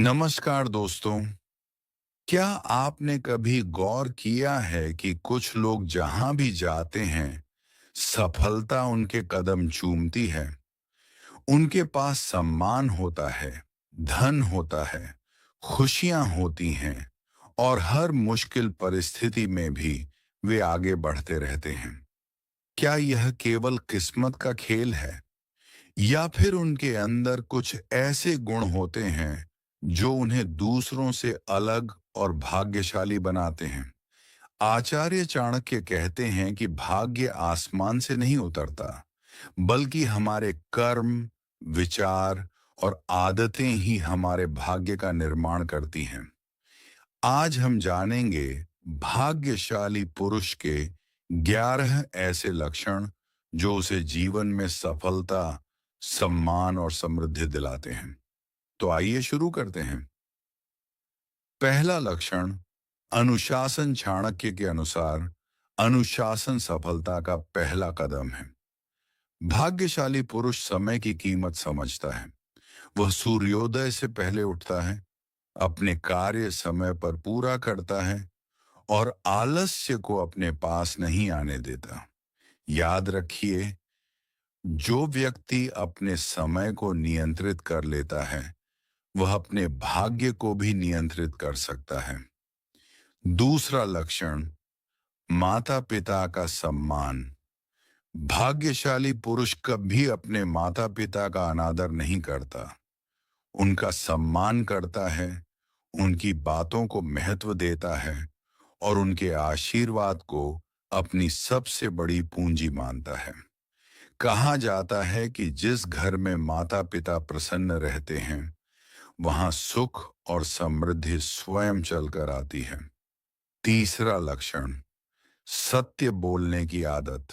नमस्कार दोस्तों। क्या आपने कभी गौर किया है कि कुछ लोग जहां भी जाते हैं, सफलता उनके कदम चूमती है। उनके पास सम्मान होता है, धन होता है, खुशियां होती हैं और हर मुश्किल परिस्थिति में भी वे आगे बढ़ते रहते हैं। क्या यह केवल किस्मत का खेल है या फिर उनके अंदर कुछ ऐसे गुण होते हैं जो उन्हें दूसरों से अलग और भाग्यशाली बनाते हैं? आचार्य चाणक्य कहते हैं कि भाग्य आसमान से नहीं उतरता, बल्कि हमारे कर्म, विचार और आदतें ही हमारे भाग्य का निर्माण करती हैं। आज हम जानेंगे भाग्यशाली पुरुष के 11 ऐसे लक्षण जो उसे जीवन में सफलता, सम्मान और समृद्धि दिलाते हैं। तो आइए शुरू करते हैं। पहला लक्षण, अनुशासन। चाणक्य के अनुसार अनुशासन सफलता का पहला कदम है। भाग्यशाली पुरुष समय की कीमत समझता है। वह सूर्योदय से पहले उठता है, अपने कार्य समय पर पूरा करता है और आलस्य को अपने पास नहीं आने देता। याद रखिए, जो व्यक्ति अपने समय को नियंत्रित कर लेता है, वह अपने भाग्य को भी नियंत्रित कर सकता है। दूसरा लक्षण, माता पिता का सम्मान। भाग्यशाली पुरुष कभी अपने माता पिता का अनादर नहीं करता। उनका सम्मान करता है, उनकी बातों को महत्व देता है और उनके आशीर्वाद को अपनी सबसे बड़ी पूंजी मानता है। कहा जाता है कि जिस घर में माता पिता प्रसन्न रहते हैं, वहां सुख और समृद्धि स्वयं चलकर आती है। तीसरा लक्षण, सत्य बोलने की आदत।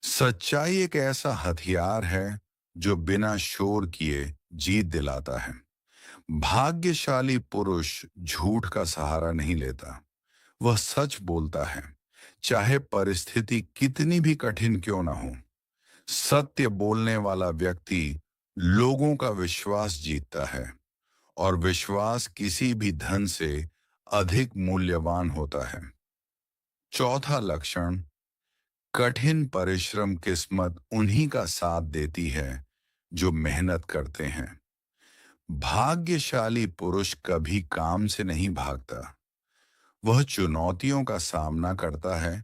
सच्चाई एक ऐसा हथियार है जो बिना शोर किए जीत दिलाता है। भाग्यशाली पुरुष झूठ का सहारा नहीं लेता। वह सच बोलता है, चाहे परिस्थिति कितनी भी कठिन क्यों ना हो। सत्य बोलने वाला व्यक्ति लोगों का विश्वास जीतता है और विश्वास किसी भी धन से अधिक मूल्यवान होता है। चौथा लक्षण, कठिन परिश्रम। किस्मत उन्हीं का साथ देती है जो मेहनत करते हैं। भाग्यशाली पुरुष कभी काम से नहीं भागता। वह चुनौतियों का सामना करता है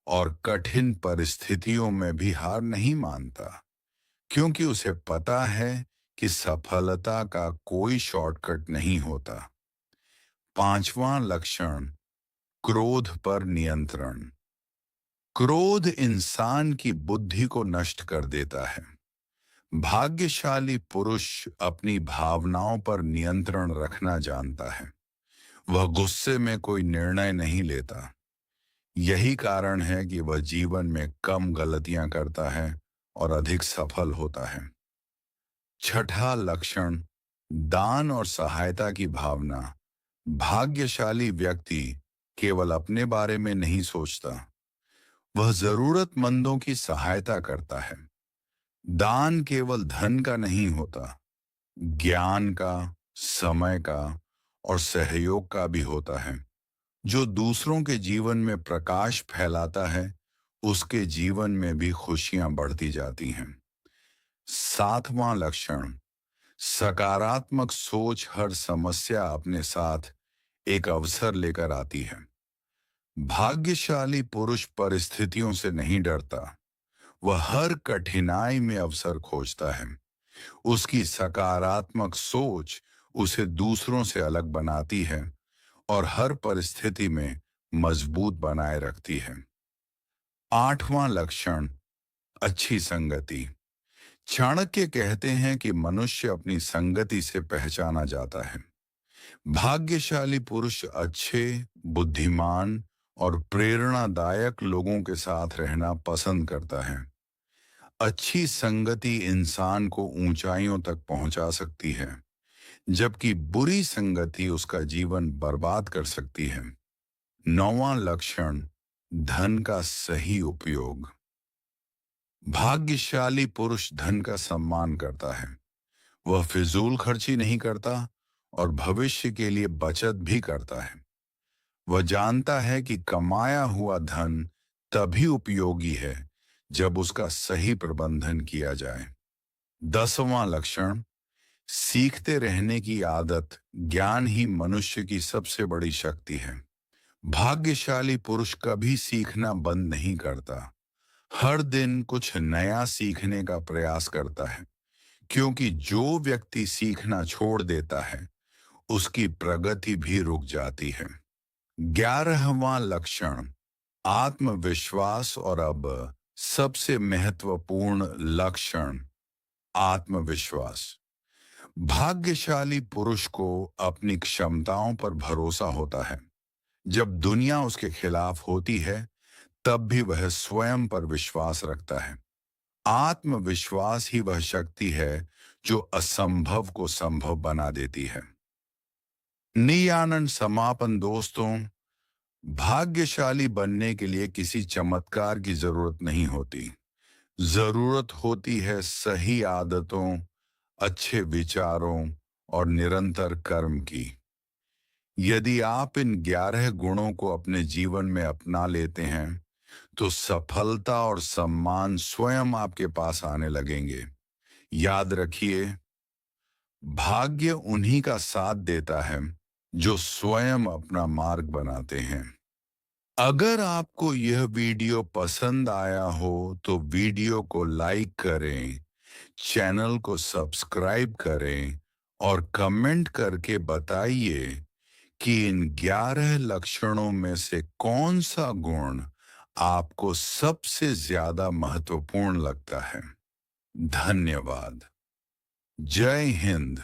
और कठिन परिस्थितियों में भी हार नहीं मानता, क्योंकि उसे पता है कि सफलता का कोई शॉर्टकट नहीं होता। पांचवां लक्षण, क्रोध पर नियंत्रण। क्रोध इंसान की बुद्धि को नष्ट कर देता है। भाग्यशाली पुरुष अपनी भावनाओं पर नियंत्रण रखना जानता है। वह गुस्से में कोई निर्णय नहीं लेता। यही कारण है कि वह जीवन में कम गलतियां करता है और अधिक सफल होता है। छठा लक्षण, दान और सहायता की भावना। भाग्यशाली व्यक्ति केवल अपने बारे में नहीं सोचता, वह जरूरतमंदों की सहायता करता है। दान केवल धन का नहीं होता, ज्ञान का, समय का और सहयोग का भी होता है। जो दूसरों के जीवन में प्रकाश फैलाता है, उसके जीवन में भी खुशियां बढ़ती जाती हैं। सातवां लक्षण, सकारात्मक सोच। हर समस्या अपने साथ एक अवसर लेकर आती है। भाग्यशाली पुरुष परिस्थितियों से नहीं डरता। वह हर कठिनाई में अवसर खोजता है। उसकी सकारात्मक सोच उसे दूसरों से अलग बनाती है और हर परिस्थिति में मजबूत बनाए रखती है। आठवां लक्षण, अच्छी संगति। चाणक्य कहते हैं कि मनुष्य अपनी संगति से पहचाना जाता है। भाग्यशाली पुरुष अच्छे, बुद्धिमान और प्रेरणादायक लोगों के साथ रहना पसंद करता है। अच्छी संगति इंसान को ऊंचाइयों तक पहुंचा सकती है, जबकि बुरी संगति उसका जीवन बर्बाद कर सकती है। नौवां लक्षण, धन का सही उपयोग। भाग्यशाली पुरुष धन का सम्मान करता है। वह फिजूल खर्ची नहीं करता और भविष्य के लिए बचत भी करता है। वह जानता है कि कमाया हुआ धन तभी उपयोगी है जब उसका सही प्रबंधन किया जाए। 10वां लक्षण, सीखते रहने की आदत। ज्ञान ही मनुष्य की सबसे बड़ी शक्ति है। भाग्यशाली पुरुष कभी सीखना बंद नहीं करता। हर दिन कुछ नया सीखने का प्रयास करता है, क्योंकि जो व्यक्ति सीखना छोड़ देता है उसकी प्रगति भी रुक जाती है। 11वां लक्षण, आत्मविश्वास। और अब सबसे महत्वपूर्ण लक्षण, आत्मविश्वास। भाग्यशाली पुरुष को अपनी क्षमताओं पर भरोसा होता है। जब दुनिया उसके खिलाफ होती है तब भी वह स्वयं पर विश्वास रखता है। आत्मविश्वास ही वह शक्ति है जो असंभव को संभव बना देती है। नियानंद समापन। दोस्तों, भाग्यशाली बनने के लिए किसी चमत्कार की जरूरत नहीं होती। जरूरत होती है सही आदतों, अच्छे विचारों और निरंतर कर्म की। यदि आप इन 11 गुणों को अपने जीवन में अपना लेते हैं तो सफलता और सम्मान स्वयं आपके पास आने लगेंगे। याद रखिए, भाग्य उन्हीं का साथ देता है जो स्वयं अपना मार्ग बनाते हैं। अगर आपको यह वीडियो पसंद आया हो तो वीडियो को लाइक करें, चैनल को सब्सक्राइब करें और कमेंट करके बताइए कि इन 11 लक्षणों में से कौन सा गुण आपको सबसे ज्यादा महत्वपूर्ण लगता है। धन्यवाद। जय हिंद।